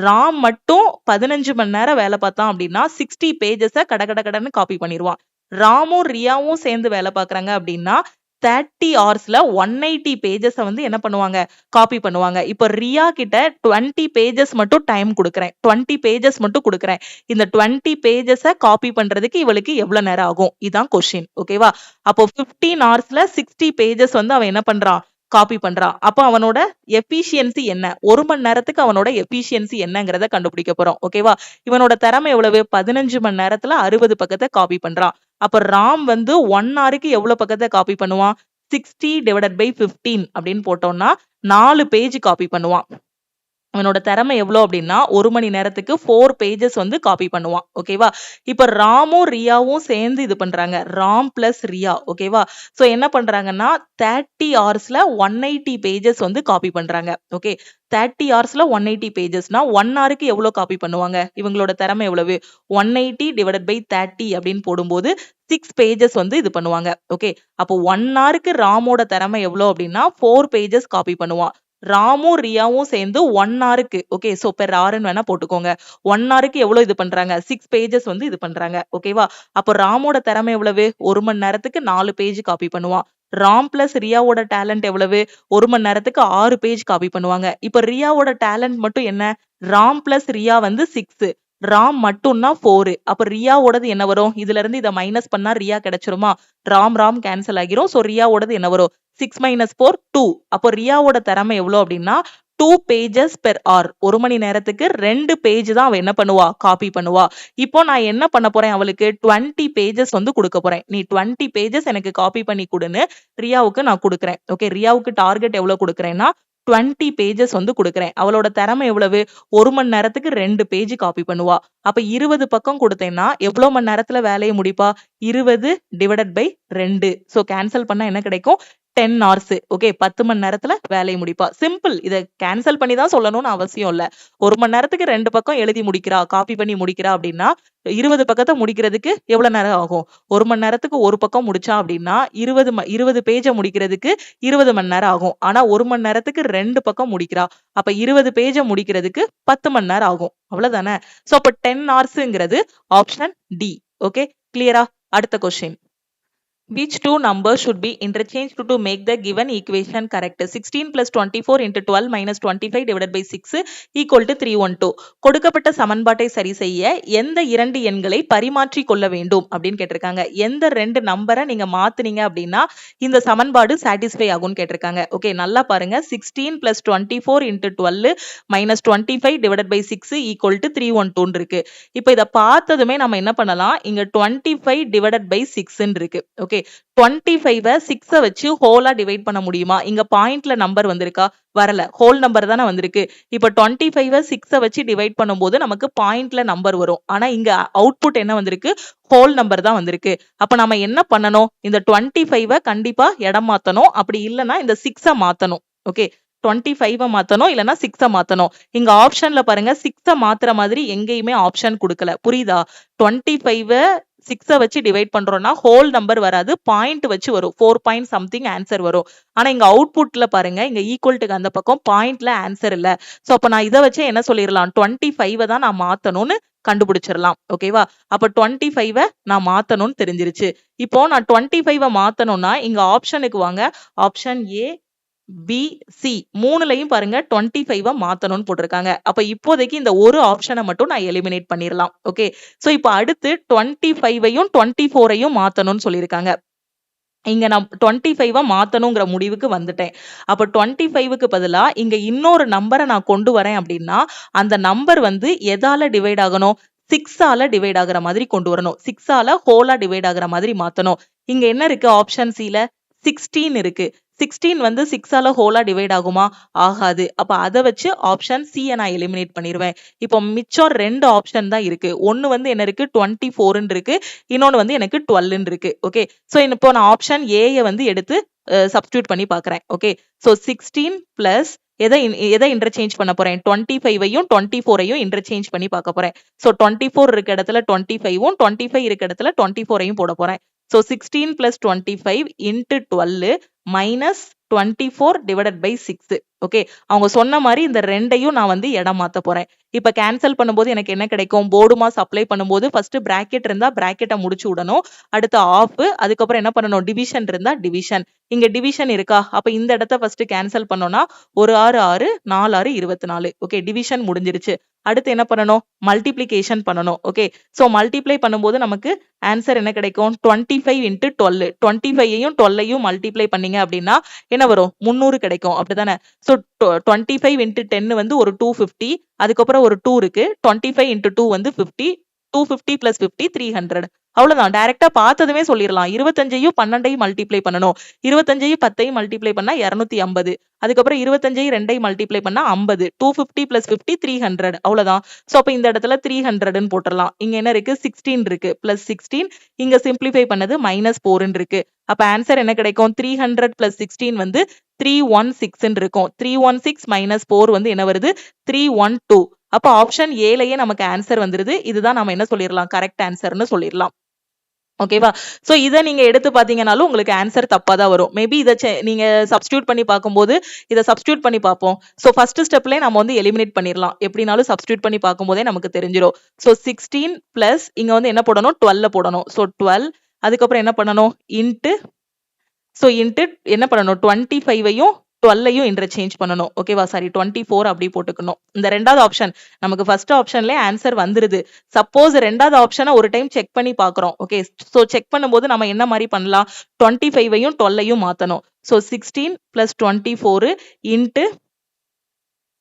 ராம் மட்டும் 15 மணி நேரம் வேலை பார்த்தான் அப்படின்னா 60 pages கடன்னு காப்பி பண்ணிடுவான். ராமும் ரியாவும் சேர்ந்து வேலை பார்க்கறாங்க அப்படின்னா 30 ஹவர்ஸ்ல 180 pages வந்து என்ன பண்ணுவாங்க, காப்பி பண்ணுவாங்க. இப்போ ரியா கிட்ட 20 pages மட்டும் டைம் கொடுக்குறேன். 20 pages மட்டும் கொடுக்குறேன். இந்த 20 pages காப்பி பண்றதுக்கு இவளுக்கு எவ்வளவு நேரம் ஆகும்? இதான் கொஸ்டின். ஓகேவா? அப்போ 15 ஹவர்ஸ்ல 60 pages வந்து அவன் என்ன பண்றான், காப்பி பண்றான். அப்ப அவனோட எஃபிஷியன்சி என்ன? 1 மணி நேரத்துக்கு அவனோட எஃபிஷியன்சி என்னங்கிறத கண்டுபிடிக்க போறோம். ஓகேவா? இவனோட திறமை எவ்வளவு? 15 மணி நேரத்துல 60 பக்கத்தை காப்பி பண்றான். அப்ப ராம் வந்து 1 ஹவருக்கு எவ்வளவு பக்கத்தை காப்பி பண்ணுவான்? 60 divided by 15 அப்படின்னு போட்டோம்னா 4 பேஜ் காப்பி பண்ணுவான். அவனோட திறமை எவ்வளவு அப்படின்னா 1 மணி நேரத்துக்கு 4 pages வந்து காப்பி பண்ணுவான். ஓகேவா? இப்ப ராமும் ரியாவும் சேர்ந்து இது பண்றாங்க. ராம் பிளஸ் ரியா. ஓகேவா? சோ என்ன பண்றாங்கன்னா 30 ஹவர்ஸ்ல 180 pages வந்து காப்பி பண்றாங்க. ஓகே, 30 ஹவர்ஸ்ல 180 pagesனா 1 ஹவருக்கு எவ்வளவு காப்பி பண்ணுவாங்க? இவங்களோட திறமை எவ்வளவு? 180 divided by 30 அப்படின்னு போடும்போது 6 pages வந்து இது பண்ணுவாங்க. ஓகே, அப்போ 1 ஹவருக்கு ராமோட திறமை எவ்வளவு அப்படின்னா 4 pages காப்பி பண்ணுவான். ராமும் ரியாவும் சேர்ந்து 1 ஹவருக்கு, ஓகே, சோ பெர் ஹவர்னு வேணா போட்டுக்கோங்க. 1 ஹவருக்கு எவ்வளவு இது பண்றாங்க? 6 pages வந்து இது பண்றாங்க. ஓகேவா? அப்போ ராமோட திறமை எவ்வளவு? 1 மணி நேரத்துக்கு 4 பேஜ் காப்பி பண்ணுவான். ராம் பிளஸ் ரியாவோட டேலண்ட் எவ்வளவு? 1 மணி நேரத்துக்கு 6 பேஜ் காப்பி பண்ணுவாங்க. இப்ப ரியாவோட டேலண்ட் மட்டும் என்ன? ராம் பிளஸ் ரியா வந்து 6, ராம் மட்டும்னா 4. அப்ப ரியாவோடது என்ன வரும்? இதுல இருந்து இதை மைனஸ் பண்ணா ரியா கிடைச்சிருமா? ராம் கேன்சல் ஆகிரும். சோ ரியாவோடது என்ன வரும்? 6 minus 4 2. அப்போ ரியாவோட திறமை எவ்வளவு அப்படின்னா 2 pages per hour. 1 மணி நேரத்துக்கு 2 பேஜ் தான் அவ என்ன பண்ணுவா, காப்பி பண்ணுவா. இப்போ நான் என்ன பண்ண போறேன், அவளுக்கு 20 pages வந்து கொடுக்க போறேன். நீ 20 pages எனக்கு காப்பி பண்ணி கொடுன்னு ரியாவுக்கு நான் கொடுக்குறேன். ஓகே, ரியாவுக்கு டார்கெட் எவ்வளவு கொடுக்குறேன்னா 20 pages வந்து கொடுக்குறேன். அவளோட திறமை எவ்வளவு? 1 மணி நேரத்துக்கு 2 பேஜ் காப்பி பண்ணுவா. அப்ப 20 பக்கம் கொடுத்தேன்னா எவ்வளவு மணி நேரத்துல வேலையை முடிப்பா? 20 divided by 2. சோ கேன்சல் பண்ணா என்ன கிடைக்கும்? 10 hours. ஓகே, 10 மணி நேரத்துல வேலையை முடிப்பா. சிம்பிள். இதை கேன்சல் பண்ணி தான் சொல்லணும்னு அவசியம் இல்ல. 1 மணி நேரத்துக்கு 2 பக்கம் எழுதி முடிக்கிறா, காப்பி பண்ணி முடிக்கிறா அப்படின்னா 20 பக்கத்தை முடிக்கிறதுக்கு எவ்வளவு நேரம் ஆகும்? 1 மணி நேரத்துக்கு ஒரு பக்கம் முடிச்சா அப்படின்னா 20 பேஜை முடிக்கிறதுக்கு 20 மணி நேரம் ஆகும். ஆனா 1 மணி நேரத்துக்கு 2 பக்கம் முடிக்கிறா. அப்ப 20 பேஜை முடிக்கிறதுக்கு 10 மணி நேரம் ஆகும். அவ்வளவுதானே? சோ அப்ப 10 hoursங்கிறது ஆப்ஷன் டி. ஓகே, கிளியரா? அடுத்த question. Which two numbers should be interchanged to make the given equation correct? 16 plus 24 into 12 minus 25 divided by 6 equal to 312. கொடுக்கப்பட்ட சமன்பாட்டை சரி செய்ய எந்த 2 எண்களை பரிமாற்றி கொள்ள வேண்டும் அப்படின்னு கேட்டிருக்காங்க. எந்த 2 நம்பரை நீங்க மாத்துனீங்க அப்படின்னா இந்த சமன்பாடு சாட்டிஸ்ஃபை ஆகும்னு கேட்டிருக்காங்க. ஓகே, நல்லா பாருங்க. 16 plus 24 into 12 minus 25 divided by 6 equal to 312 இருக்கு. இப்போ இதை பார்த்ததுமே நம்ம என்ன பண்ணலாம், இங்க 25 divided by 6 இருக்கு. ஓகே, 25 6 வச்சு ஹோலா டிவைட் பண்ண முடியுமா? இங்க பாயிண்ட்ல நம்பர் வந்திருக்கா? வரல, ஹோல் நம்பர் தானே வந்திருக்கு. இப்ப 25 6 வச்சு டிவைட் பண்ணும்போது நமக்கு பாயிண்ட்ல நம்பர் வரும். ஆனா இங்க அவுட்புட் என்ன வந்திருக்கு? ஹோல் நம்பர் தான் வந்திருக்கு. அப்ப நம்ம என்ன பண்ணணும்? இந்த 25 கண்டிப்பா இடம் மாத்தணும். அப்படி இல்லைன்னா இந்த 6 மாத்தணும். ஓகே, 25 மாத்தணும், இல்லனா 6 மாத்தணும். இங்க ஆப்ஷன்ல பாருங்க 6 மாத்துற மாதிரி எங்கேயுமே ஆப்ஷன் கொடுக்கல. புரியுதா? 25 6 வச்சு டிவைட் பண்றோம்னா ஹோல் நம்பர் வராது, பாயிண்ட் வச்சு வரும். 4 பாயிண்ட் சம்திங் ஆன்சர் வரும். ஆனா இங்க அவுட்புட்ல பாருங்க, இங்க ஈக்குவல்ட்டுக்கு அந்த பக்கம் பாயிண்ட்ல ஆன்சர் இல்ல. சோ அப்ப நான் இதை வச்சு என்ன சொல்லிடலாம்? 25 தான் நான் மாத்தணும்னு கண்டுபிடிச்சிடலாம். ஓகேவா? அப்ப 25 நான் மாத்தணும்னு தெரிஞ்சிருச்சு. இப்போ நான் 25 மாத்தணும்னா இங்க ஆப்ஷனுக்கு வாங்க. ஆப்ஷன் ஏ பி, சி மூணுலையும் பாருங்க 25 மாத்தணும்னு போட்டிருக்காங்க. அப்ப இப்போதைக்கு இந்த ஒரு ஆப்ஷனை மட்டும் நான் எலிமினேட் பண்ணிடலாம். ஓகே, சோ இப்போ அடுத்து 25ஐயும் 24ஐயும் மாத்தணும்னு சொல்லியிருக்காங்க. இங்க நான் 25 மாத்தணுங்கிற முடிவுக்கு வந்துட்டேன். அப்ப 25க்கு பதிலா இங்க இன்னொரு நம்பரை நான் கொண்டு வரேன் அப்படின்னா அந்த நம்பர் வந்து எதால டிவைட் ஆகணும்? 6ஆல டிவைட் ஆகுற மாதிரி கொண்டு வரணும். 6ஆல ஹோலா டிவைட் ஆகுற மாதிரி மாத்தணும். இங்க என்ன இருக்கு? ஆப்ஷன் சில 16 இருக்கு. 16 வந்து 6ஆல ஹோலா டிவைட் ஆகுமா? ஆகாது. அப்ப அதை வச்சு ஆப்ஷன் சி நான் எலிமினேட் பண்ணிடுவேன். இப்போ மிச்சம் 2 ஆப்ஷன் தான் இருக்கு. ஒன்னு வந்து என்ன இருக்கு? 24 இருக்கு. இன்னொன்னு வந்து எனக்கு 12 இருக்கு. ஓகே, சோ இப்போ நான் ஆப்ஷன் ஏ வந்து எடுத்து சப்ஸ்டியூட் பண்ணி பாக்குறேன். ஓகே, சோ 16 பிளஸ் எதை இன்டர்சேஞ்ச் பண்ண போறேன்? 25ஐயும் 24ஐயும் இன்டர்சேஞ்ச் பண்ணி பார்க்க போறேன். சோ 24 இருக்க இடத்துல 25ம் 25 இருக்க இடத்துல 24ஐயும் போட போறேன். So 16 plus 25 into 12 minus 24 divided by 6. Okay, அவங்க சொன்ன மாதிரி இந்த ரெண்டையும் நான் வந்து இடம் மாத்த போறேன். இப்ப கேன்சல் பண்ணும்போது எனக்கு என்ன கிடைக்கும்? போர்டு மாஸ் அப்ளை பண்ணும்போது ஃபர்ஸ்ட் பிராக்கெட் இருந்தா பிராக்கெட்டை முடிச்சு விடணும். அடுத்து ஆஃப், அதுக்கப்புறம் என்ன பண்ணணும்? டிவிஷன் இருந்தா டிவிஷன். இங்க டிவிஷன் இருக்கா? அப்ப இந்த இடத்த ஃபர்ஸ்ட் கேன்சல் பண்ணோம்னா 1 6 6 4 6 24. ஓகே, டிவிஷன் முடிஞ்சிருச்சு. அடுத்து என்ன பண்ணணும்? மல்டிப்ளிகேஷன் பண்ணணும். ஓகே, சோ மல்டிப்ளை பண்ணும்போது நமக்கு ஆன்சர் என்ன கிடைக்கும்? 25 இன்டு 12. 25ஐயும் 12ஐயும் மல்டிப்ளை பண்ணீங்க அப்படின்னா என்ன வரும்? 300 கிடைக்கும். அப்படிதானே? சோ 25 இன்டு 10 வந்து ஒரு 250. அதுக்கப்புறம் ஒரு 2 இருக்கு. 25 இன்டு 2 வந்து 50. 250 பிளஸ் 50 300. அவ்வளவுதான். டைரக்டா பார்த்ததுமே சொல்லிடலாம். 25ஐயும் 12ஐயும் மல்டிப்ளை பண்ணணும். 25ஐயும் 10ஐயும் மல்டிப்ளை பண்ணா 250. அதுக்கப்புறம் 25ஐயும் 2ஐயும் மல்டிப்ளை பண்ணா 50. 250 பிளஸ் 50 300. அவ்வளவுதான். சோ அப்ப இந்த இடத்துல 300ன்னு போட்டுடலாம். இங்க என்ன இருக்கு? 16 இருக்கு. பிளஸ் 16. இங்க சிம்பிளிஃபை பண்ணது மைனஸ் 4 இருக்கு. அப்ப ஆன்சர் என்ன கிடைக்கும்? 300 பிளஸ் 16 வந்து 316 இருக்கும். 316 மைனஸ் 4 வந்து என்ன வருது? 312. அப்ப ஆப்ஷன் ஏலயே நமக்கு ஆன்சர் வந்துருது. இதுதான் நம்ம என்ன சொல்லிடலாம்? கரெக்ட் ஆன்சர்னு சொல்லிடலாம். ஓகேவா? சோ இத நீங்க எடுத்து பாத்தீங்கனாலும் உங்களுக்கு ஆன்சர் தப்பா தான் வரும். மேபி இத நீங்க சப்ஸ்டிட்யூட் பண்ணி பாக்கும்போது இத சப்ஸ்டிட்யூட் பண்ணி பாப்போம். சோ ஃபர்ஸ்ட் ஸ்டெப்லயே நம்ம வந்து எலிமினேட் பண்ணிரலாம். எப்படினாலும் சப்ஸ்டிட்யூட் பண்ணி பாக்கும்போதே நமக்கு தெரிஞ்சிரும். சோ 16 பிளஸ் இங்க வந்து என்ன போடணும்? 12 போடணும். சோ 12 அதுக்கப்புறம் என்ன பண்ணணும்? இன்டு என்ன பண்ணணும்? 25ஐயும் 12ஐயும் இன்டர்சேஞ்ச் பண்ணணும். ஓகேவா? சாரி 24 அப்படி போட்டுக்கணும். இந்த ரெண்டாவது ஆப்ஷன் நமக்கு ஃபர்ஸ்ட் ஆப்ஷன்லயே ஆன்சர் வந்துருது. சப்போஸ் ரெண்டாவது ஆப்ஷனை ஒரு டைம் செக் பண்ணி பாக்குறோம். ஓகே, சோ செக் பண்ணும்போது நம்ம என்ன மாதிரி பண்ணலாம்? 25ஐயும் 12ஐயும் மாத்தணும். So 16 plus 24 into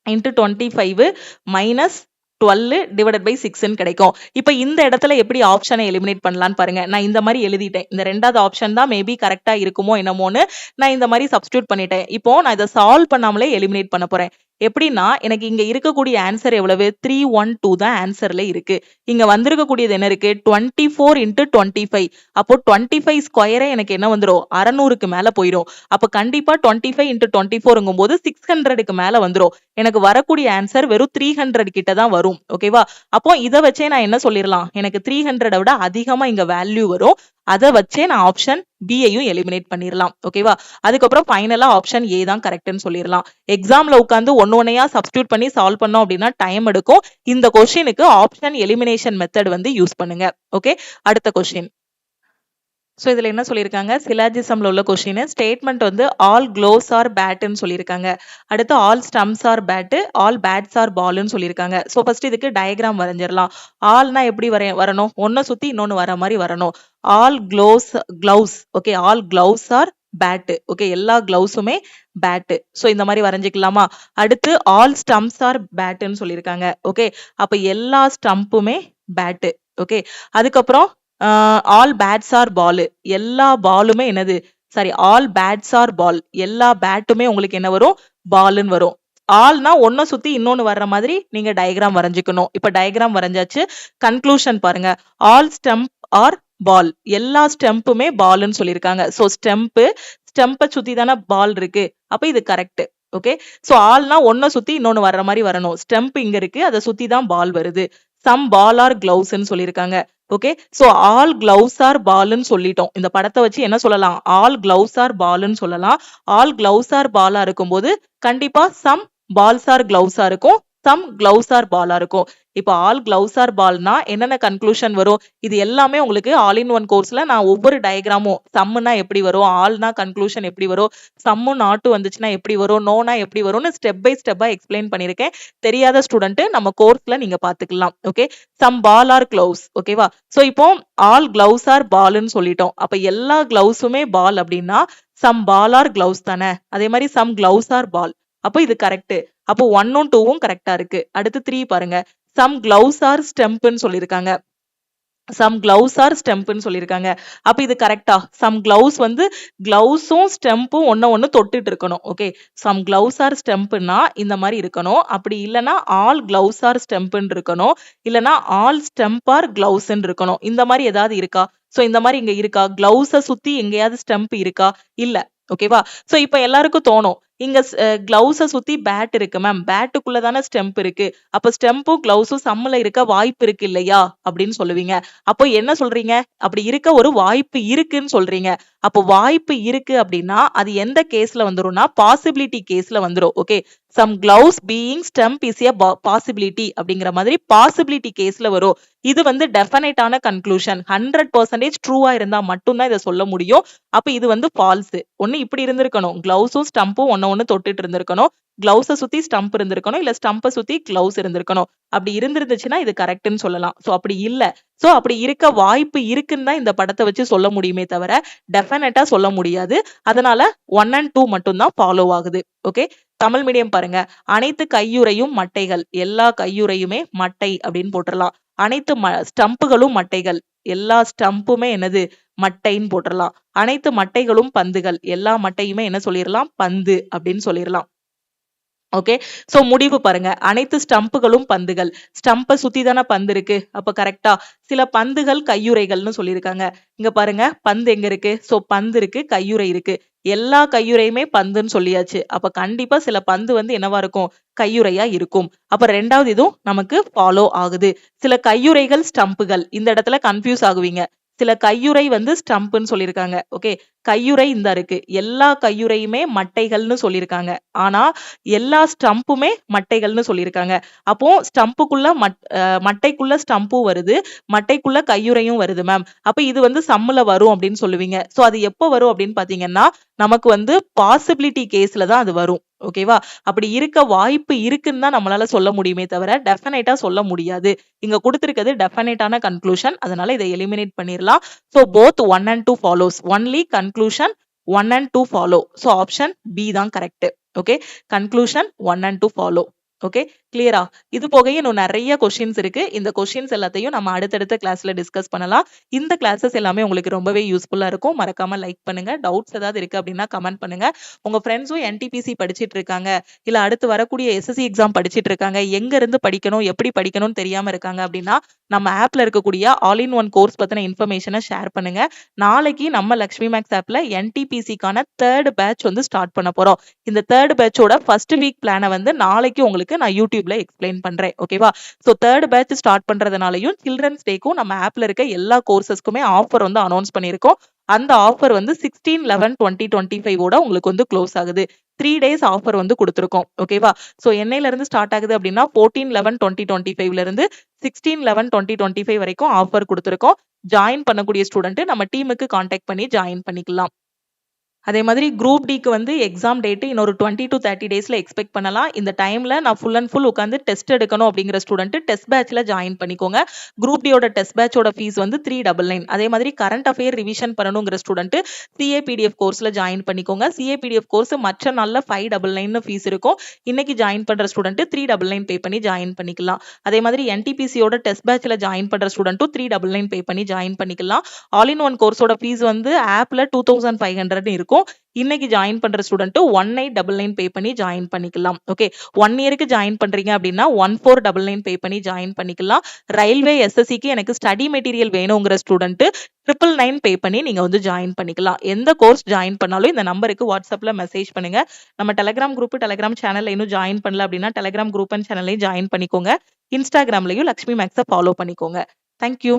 25 minus 12 divided by 6 கிடைக்கும். இப்ப இந்த இடத்துல எப்படி ஆப்ஷனை எலிமினேட் பண்ணலாம்னு பாருங்க. நான் இந்த மாதிரி எழுதிட்டேன். இந்த ரெண்டாவது ஆப்ஷன் தான் மேபி கரெக்டா இருக்குமோ என்னமோன்னு நான் இந்த மாதிரி சப்ஸ்டிட்யூட் பண்ணிட்டேன். இப்போ நான் இதை சால்வ் பண்ணாமலே எலிமினேட் பண்ண போறேன். எப்படின்னா எனக்கு இங்க இருக்கக்கூடிய ஆன்சர் எவ்வளவு? 312 தான் ஆன்சர்ல இருக்கு. இங்க வந்திருக்கக்கூடியது என்ன இருக்கு? 24 இன்டு 25. அப்போ 25 ஸ்கொயரே எனக்கு என்ன வந்துரும்? 600க்கு மேல போயிடும். அப்ப கண்டிப்பா 25 இன்டு 24ங்கும் போது 600க்கு மேல வந்துரும். எனக்கு வரக்கூடிய ஆன்சர் வெறும் 300 கிட்ட தான் வரும். ஓகேவா? அப்போ இதை வச்சே நான் என்ன சொல்லிடலாம்? எனக்கு 300 விட அதிகமா இங்க வேல்யூ வரும். அதை வச்சே நான் ஆப்ஷன் பியையும் எலிமினேட் பண்ணிடலாம். ஓகேவா? அதுக்கப்புறம் ஃபைனலா ஆப்ஷன் ஏ தான் கரெக்ட்னு சொல்லிடலாம். எக்ஸாம்ல உட்காந்து ஒன்னொன்னையா சப்ஸ்டிட்யூட் பண்ணி சால்வ் பண்ணோம் அப்படின்னா டைம் எடுக்கும். இந்த கொஸ்டினுக்கு ஆப்ஷன் எலிமினேஷன் மெத்தட் வந்து யூஸ் பண்ணுங்க. ஓகே, அடுத்த கொஸ்டின். சோ இதுல என்ன சொல்லியிருக்காங்க? சிலாஜிசம்ல உள்ள கொஸ்டின் ஸ்டேட்மெண்ட் வந்து ஆல் க்ளோவ்ஸ் ஆர் பேட்னு சொல்லியிருக்காங்க. அடுத்து all stumps are bat, all bats are பால்னு சொல்லியிருக்காங்க. சோ ஃபர்ஸ்ட் இதுக்கு டயக்ராம் வரைஞ்சிடலாம். ஆல்னா எப்படி வரணும்? ஒன்ன சுத்தி இன்னொன்னு வர மாதிரி வரணும். All gloves. Okay, all gloves are bat. Okay, எல்லா க்ளவுஸுமே பேட். சோ இந்த மாதிரி வரைஞ்சிக்கலாமா? அடுத்து ஆல் ஸ்டம்ப்ஸ் ஆர் பேட்னு சொல்லியிருக்காங்க. ஓகே, அப்ப எல்லா ஸ்டம்புமே பேட். ஓகே, அதுக்கப்புறம் ஆல் பேட்ஸ் ஆர் பால். எல்லா பாலுமே என்னது? சாரி, ஆல் பேட்ஸ் ஆர் பால். எல்லா பேட்டுமே உங்களுக்கு என்ன வரும்? பால்னு வரும். ஆல்னா ஒன்ன சுத்தி இன்னொன்னு வர்ற மாதிரி நீங்க டயக்ராம் வரைஞ்சுக்கணும். இப்ப டயக்ராம் வரைஞ்சாச்சு. கன்க்ளூஷன் பாருங்க. ஆல் ஸ்டம்ப் ஆர் பால். எல்லா ஸ்டெம்புமே பால்னு சொல்லியிருக்காங்க. சோ ஸ்டெம்பை சுத்தி தானே பால் இருக்கு. அப்ப இது கரெக்ட். ஓகே, சோ ஆல்னா ஒன்ன சுத்தி இன்னொன்னு வர்ற மாதிரி வரணும். ஸ்டெம்ப் இங்க இருக்கு, அதை சுத்தி தான் பால் வருது. சம் பால் ஆர் கிளவுஸ்ன்னு சொல்லியிருக்காங்க. Okay, so all gloves are பால்னு சொல்லிட்டோம். இந்த படத்தை வச்சு என்ன சொல்லலாம்? ஆல் கிளவுஸ் ஆர் பால்னு சொல்லலாம். ஆல் கிளவுஸ் ஆர் பாலா இருக்கும்போது கண்டிப்பா சம் பால்ஸ் ஆர் கிளவுஸா இருக்கும். some gloves are ball இருக்கும். இப்போ all gloves are ballனா என்னென்ன கன்க்ளூஷன் வரும்? இது எல்லாமே உங்களுக்கு ஆல் இன் ஒன் கோர்ஸ்ல நான் ஒவ்வொரு டயக்ராமும் சம்னா எப்படி வரும், ஆல்னா கன்க்ளூஷன் எப்படி வரும், சம்மு நாட்டு வந்துச்சுன்னா எப்படி வரும், நோனா எப்படி வரும்னு ஸ்டெப் பை ஸ்டெப்பா எக்ஸ்பிளைன் பண்ணிருக்கேன். தெரியாத ஸ்டூடெண்ட் நம்ம கோர்ஸ்ல நீங்க பாத்துக்கலாம். Okay, some ball or gloves. ஓகேவா? சோ இப்போ ஆல் கிளவுஸ் ஆர் பால்னு சொல்லிட்டோம். அப்ப எல்லா கிளவுஸுமே பால் அப்படின்னா சம் பால் ஆர் கிளவுஸ் தானே. அதே மாதிரி சம் கிளவுஸ் ஆர் பால். அப்போ இது கரெக்ட். அப்போ 1 2 கரெக்டா இருக்கு. அடுத்து 3 பாருங்க. சம் கிளவுஸ் ஆர் ஸ்டெம்ப்னு சொல்லியிருக்காங்க. சம் கிளவுஸ் ஆர் ஸ்டெம்ப்னு சொல்லியிருக்காங்க. அப்ப இது கரெக்டா? சம் கிளவுஸ் வந்து கிளவுஸும் ஸ்டெம்பும் ஒன்னு தொட்டுட்டு இருக்கணும். ஓகே, சம் கிளவுஸ் ஆர் ஸ்டெம்ப்னா இந்த மாதிரி இருக்கணும். அப்படி இல்லைன்னா ஆல் கிளவுஸ் ஆர் ஸ்டெம்ப்னு இருக்கணும். இல்லைன்னா ஆல் ஸ்டெம்ப் ஆர் கிளவுஸ்ன்னு இருக்கணும். இந்த மாதிரி ஏதாவது இருக்கா? சோ இந்த மாதிரி இங்க இருக்கா? கிளவுஸ சுத்தி எங்கேயாவது ஸ்டெம்ப் இருக்கா? இல்ல. ஓகேவா? சோ இப்ப எல்லாருக்கும் தோணும், இங்க கிளவுஸ சுத்தி பேட் இருக்கு மேம், பேட்டுக்குள்ளதான ஸ்டெம்ப் இருக்கு, அப்ப ஸ்டெம்பும் கிளவுஸும் சம்முல இருக்க வாய்ப்பு இருக்கு இல்லையா அப்படின்னு சொல்லுவீங்க. அப்போ என்ன சொல்றீங்க? அப்படி இருக்க ஒரு வாய்ப்பு இருக்குன்னு சொல்றீங்க. அப்போ வாய்ப்பு இருக்கு அப்படின்னா அது எந்த கேஸ்ல வந்துரும்னா பாசிபிலிட்டி கேஸ்ல வந்துரும். Okay, some gloves being stamp is a possibility அப்படிங்கிற மாதிரி பாசிபிலிட்டி கேஸ்ல வரும். இது வந்து டெஃபினைட்டான கன்க்ளூஷன். 100% ட்ரூவா இருந்தா மட்டும்தான் இதை சொல்ல முடியும். அப்ப இது வந்து ஃபால்ஸ். ஒண்ணு இப்படி இருந்திருக்கணும், கிளவுஸும் ஸ்டம்பும் ஒன்னு தொட்டுட்டு இருந்திருக்கணும், கிளவுஸ சுத்தி ஸ்டம்ப் இருந்திருக்கணும், இல்ல ஸ்டம்பை சுத்தி கிளவுஸ் இருந்திருக்கணும். அப்படி இருந்திருந்துச்சுன்னா இது கரெக்ட்னு சொல்லலாம். சோ அப்படி இல்ல. சோ அப்படி இருக்க வாய்ப்பு இருக்குன்னு தான் இந்த படத்தை வச்சு சொல்ல முடியுமே தவிர டெஃபினட்டா சொல்ல முடியாது. அதனால 1 and 2 மட்டும் தான் ஃபாலோ ஆகுது. ஓகே, தமிழ் மீடியம் பாருங்க. அனைத்து கையுறையும் மட்டைகள். எல்லா கையுறையுமே மட்டை அப்படின்னு போட்டுடலாம். அனைத்து ஸ்டம்புகளும் மட்டைகள். எல்லா ஸ்டம்புமே என்னது? மட்டைன்னு போட்டுடலாம். அனைத்து மட்டைகளும் பந்துகள். எல்லா மட்டையுமே என்ன சொல்லிடலாம்? பந்து அப்படின்னு சொல்லிடலாம். ஓகே, சோ முடிவு பாருங்க. அனைத்து ஸ்டம்புகளும் பந்துகள். ஸ்டம்பை சுத்தி தானே பந்து இருக்கு. அப்ப கரெக்டா? சில பந்துகள் கையுறைகள்னு சொல்லியிருக்காங்க. இங்க பாருங்க, பந்து எங்க இருக்கு? சோ பந்து இருக்கு, கையுறை இருக்கு. எல்லா கையுறையுமே பந்துன்னு சொல்லியாச்சு. அப்ப கண்டிப்பா சில பந்து வந்து என்னவா இருக்கும்? கையுறையா இருக்கும். அப்ப ரெண்டாவது இதுவும் நமக்கு ஃபாலோ ஆகுது. சில கையுறைகள் ஸ்டம்புகள். இந்த இடத்துல கன்ஃபியூஸ் ஆகுவீங்க. சில கையுறை வந்து ஸ்டம்ப்னு சொல்லியிருக்காங்க. ஓகே, கையுறை இந்த இருக்கு. எல்லா கையுறையுமே மட்டைகள்னு சொல்லியிருக்காங்க. ஆனா எல்லா ஸ்டம்புமே மட்டைகள்னு சொல்லியிருக்காங்க. அப்போ ஸ்டம்புக்குள்ள மட்டைக்குள்ள ஸ்டம்பும் வருது, மட்டைக்குள்ள கையுறையும் வருது மேம். அப்ப இது வந்து சம்முல வரும் அப்படின்னு சொல்லுவீங்க. சோ அது எப்போ வரும் அப்படின்னு பாத்தீங்கன்னா நமக்கு வந்து பாசிபிலிட்டி கேஸ்ல தான் அது வரும். ஓகேவா? அப்படி இருக்க வாய்ப்பு இருக்குன்னு தான் நம்மளால சொல்ல முடியுமே தவிர டெஃபினைட்டா சொல்ல முடியாது. இங்க கொடுத்திருக்கிறது டெஃபினைட்டான கன்க்ளூஷன். அதனால இதை எலிமினேட் பண்ணிரலாம். So both 1 and 2 follows. Only conclusion 1 and 2 follow. So option B தான் correct. Okay, conclusion 1 and 2 follow. Okay, கிளியரா? இது போக இன்னும் நிறைய கொஸ்டின்ஸ் இருக்கு. இந்த கொஸ்டின்ஸ் எல்லாத்தையும் நம்ம அடுத்தடுத்த கிளாஸ்ல டிஸ்கஸ் பண்ணலாம். இந்த கிளாஸஸ் எல்லாமே உங்களுக்கு ரொம்பவே யூஸ்ஃபுல்லா இருக்கும். மறக்காம லைக் பண்ணுங்க. டவுட்ஸ் ஏதாவது இருக்கு அப்படின்னா கமெண்ட் பண்ணுங்க. உங்க ஃப்ரெண்ட்ஸும் NTPC படிச்சிட்டு இருக்காங்க, இல்ல அடுத்து வரக்கூடிய SSC எக்ஸாம் படிச்சிட்டு இருக்காங்க, எங்க இருந்து படிக்கணும், எப்படி படிக்கணும்னு தெரியாம இருக்காங்க அப்படின்னா நம்ம ஆப்ல இருக்கக்கூடிய ஆல் இன் ஒன் கோர்ஸ் பத்தின இன்ஃபர்மேஷனை ஷேர் பண்ணுங்க. நாளைக்கு நம்ம லக்ஷ்மி மேக்ஸ் ஆப்ல NTPCக்கான 3rd பேட்ச் வந்து ஸ்டார்ட் பண்ண போறோம். இந்த 3rd பேட்சோட ஃபர்ஸ்ட் வீக் பிளானை வந்து நாளைக்கு உங்களுக்கு நான் யூடியூப்ல எக்ஸ்பிளைன் பண்றேன். ஓகேவா? சோ 3rd பேட்ச் ஸ்டார்ட் பண்றதுனாலயும் சில்ட்ரன்ஸ் டேக்கும் நம்ம ஆப்ல இருக்க எல்லா கோர்சஸ்க்குமே ஆஃபர் வந்து அனௌன்ஸ் பண்ணிருக்கோம். அந்த ஆஃபர் வந்து 16/11/2025 ஓட உங்களுக்கு வந்து க்ளோஸ் ஆகுது. 3 days ஆஃபர் வந்து கொடுத்திருக்கோம். ஓகேவா? சோ என்னையில இருந்து ஸ்டார்ட் ஆகுது அப்படின்னா 14/11/2025ல இருந்து 16/11/2025 வரைக்கும் ஆஃபர் கொடுத்திருக்கோம். ஜாயின் பண்ணக்கூடிய ஸ்டூடெண்ட் நம்ம டீமுக்கு கான்டாக்ட் பண்ணி ஜாயின் பண்ணிக்கலாம். அதே மாதிரி குரூப் டிக்கு வந்து எக்ஸாம் டேட் இன்னொரு 20 to 30 டேஸ்ல எக்ஸ்பெக்ட் பண்ணலாம். இந்த டைம்ல நான் ஃபுல் அண்ட் ஃபுல் உட்காந்து டெஸ்ட் எடுக்கணும் அப்படிங்கிற ஸ்டூடெண்ட் டெஸ்ட் பேட்ச்ல ஜாயின் பண்ணிக்கோங்க. குரூப் டியோட டெஸ்ட் பேட்சோட ஃபீஸ் வந்து 399. அதே மாதிரி கரண்ட் அஃபேர் ரிவிஷன் பண்ணணுங்கிற ஸ்டூடெண்ட் CAPDF கோர்ஸ்ல ஜாயின் பண்ணிக்கோங்க. CAPDF கோர்ஸ் மற்ற நாள்ல 599 ஃபீஸ் இருக்கும். இன்னைக்கு ஜாயின் பண்ற ஸ்டூடெண்ட் 399 பே பண்ணி ஜாயின் பண்ணிக்கலாம். அதே மாதிரி NTPCயோட டெஸ்ட் பேட்ச்ல ஜாயின் பண்ற ஸ்டூடெண்ட்டும் 399 பே பண்ணி ஜாயின் பண்ணிக்கலாம். ஆல் இன் ஒன் கோர்ஸோட ஃபீஸ் வந்து ஆப்ல 2500 இருக்கும். இன்னைக்கு ஜாயின் பண்ற ஸ்டூடெண்ட் 1899 பே பண்ணி ஜாயின் பண்ணிக்கலாம். ஓகே, 1 இயருக்கு ஜாயின் பண்றீங்க அப்படின்னா 1499 பே பண்ணி ஜாயின் பண்ணிக்கலாம். ரயில்வே SSCக்கு எனக்கு ஸ்டடி மெட்டீரியல் வேணுங்கிற ஸ்டூடெண்ட் 999 பே பண்ணி நீங்க வந்து ஜாயின் பண்ணிக்கலாம். எந்த கோர்ஸ் ஜாயின் பண்ணாலும் இந்த நம்பருக்கு வாட்ஸ்அப்ல மெசேஜ் பண்ணுங்க. நம்ம டெலிகிராம் குரூப், டெலிகிராம் சேனல்ல இன்னும் ஜாயின் பண்ணல அப்படின்னா டெலிகிராம் குரூப் அண்ட் சேனல்லையும் ஜாயின் பண்ணிக்கோங்க. இன்ஸ்டாகிராம்லயும் லக்ஷ்மி மேக்ஸை ஃபாலோ பண்ணிக்கோங்க. தேங்க்யூ.